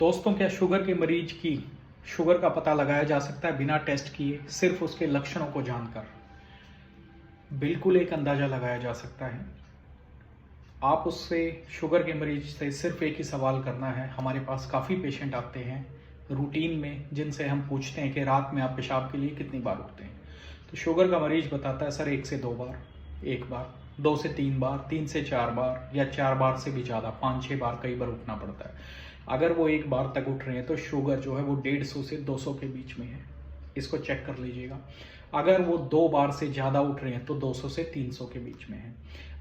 दोस्तों, क्या शुगर के मरीज की शुगर का पता लगाया जा सकता है बिना टेस्ट किए, सिर्फ उसके लक्षणों को जानकर? बिल्कुल एक अंदाजा लगाया जा सकता है। आप उससे, शुगर के मरीज से सिर्फ एक ही सवाल करना है। हमारे पास काफ़ी पेशेंट आते हैं रूटीन में जिनसे हम पूछते हैं कि रात में आप पेशाब के लिए कितनी बार उठते हैं। तो शुगर का मरीज बताता है, सर 1 से 2 बार, 1 बार, 2 से 3 बार, 3 से 4 बार, या 4 बार से भी ज़्यादा, 5-6 बार कई बार उठना पड़ता है। अगर वो 1 बार तक उठ रहे हैं तो शुगर जो है वो 150 से 200 के बीच में है। इसको चेक कर लीजिएगा। अगर वो 2 बार से ज़्यादा उठ रहे हैं तो 200 से 300 के बीच में है।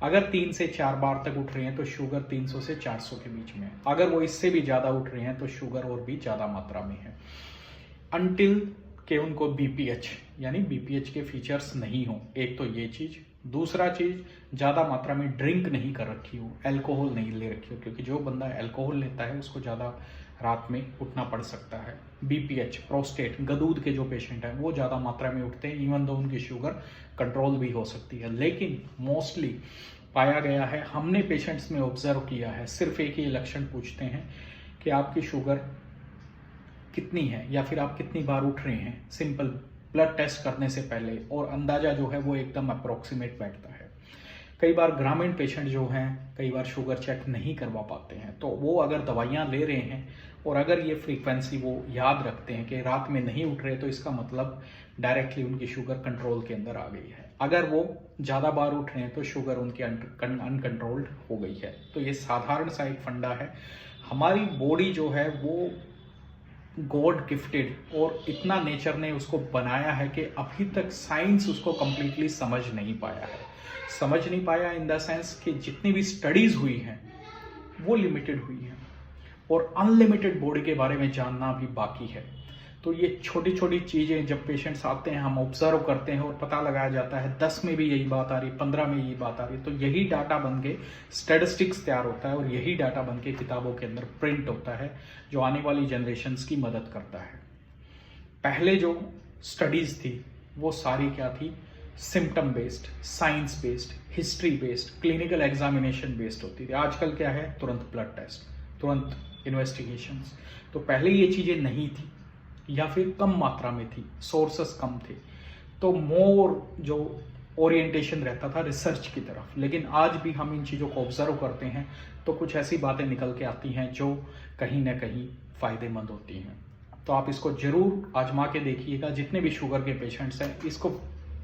अगर 3 से 4 बार तक उठ रहे हैं तो शुगर 300 से 400 के बीच में है। अगर वो इससे भी ज़्यादा उठ रहे हैं तो शुगर और भी ज़्यादा मात्रा में है। अनटिल के उनको बीपीएच यानी बीपीएच के फीचर्स नहीं हो। एक तो ये चीज़, दूसरा चीज़, ज़्यादा मात्रा में ड्रिंक नहीं कर रखी हो, अल्कोहल नहीं ले रखी हो, क्योंकि जो बंदा अल्कोहल लेता है उसको ज़्यादा रात में उठना पड़ सकता है। बीपीएच, प्रोस्टेट, गदूद के जो पेशेंट हैं वो ज़्यादा मात्रा में उठते हैं, इवन दो उनकी शुगर कंट्रोल भी हो सकती है। लेकिन मोस्टली पाया गया है, हमने पेशेंट्स में ऑब्जर्व किया है, सिर्फ एक ही लक्षण पूछते हैं कि आपकी शुगर कितनी है या फिर आप कितनी बार उठ रहे हैं, सिंपल ब्लड टेस्ट करने से पहले, और अंदाज़ा जो है वो एकदम अप्रोक्सीमेट बैठता है। कई बार ग्रामीण पेशेंट जो हैं कई बार शुगर चेक नहीं करवा पाते हैं, तो वो अगर दवाइयाँ ले रहे हैं और अगर ये फ्रीक्वेंसी वो याद रखते हैं कि रात में नहीं उठ रहे, तो इसका मतलब डायरेक्टली उनकी शुगर कंट्रोल के अंदर आ गई है। अगर वो ज़्यादा बार उठ रहे हैं तो शुगर उनकी अनकंट्रोल्ड हो गई है। तो ये साधारण सा एक फंडा है। हमारी बॉडी जो है वो गॉड गिफ्टेड, और इतना नेचर ने उसको बनाया है कि अभी तक साइंस उसको कंप्लीटली समझ नहीं पाया है। समझ नहीं पाया इन द सेंस कि जितनी भी स्टडीज हुई हैं वो लिमिटेड हुई हैं, और अनलिमिटेड बॉडी के बारे में जानना भी बाकी है। तो ये छोटी छोटी चीज़ें जब पेशेंट्स आते हैं हम ऑब्जर्व करते हैं और पता लगाया जाता है, 10 में भी यही बात आ रही, 15 में यही बात आ रही, तो यही डाटा बन के स्टैटिस्टिक्स तैयार होता है और यही डाटा बन के किताबों के अंदर प्रिंट होता है, जो आने वाली जनरेशन्स की मदद करता है। पहले जो स्टडीज़ थी वो सारी क्या थी? Symptom based, science based, history based, clinical examination based होती थी। आजकल क्या है? तुरंत ब्लड टेस्ट, तुरंत इन्वेस्टिगेशंस। तो पहले ये चीज़ें नहीं थी या फिर कम मात्रा में थी, सोर्सेस कम थे, तो मोर जो ओरिएंटेशन रहता था रिसर्च की तरफ। लेकिन आज भी हम इन चीज़ों को ऑब्जर्व करते हैं तो कुछ ऐसी बातें निकल के आती हैं जो कहीं ना कहीं फ़ायदेमंद होती हैं। तो आप इसको ज़रूर आजमा के देखिएगा। जितने भी शुगर के पेशेंट्स हैं इसको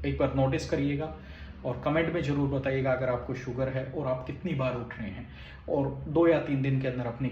एक बार नोटिस करिएगा और कमेंट में ज़रूर बताइएगा अगर आपको शुगर है और आप कितनी बार उठ रहे हैं, और 2 या 3 दिन के अंदर अपनी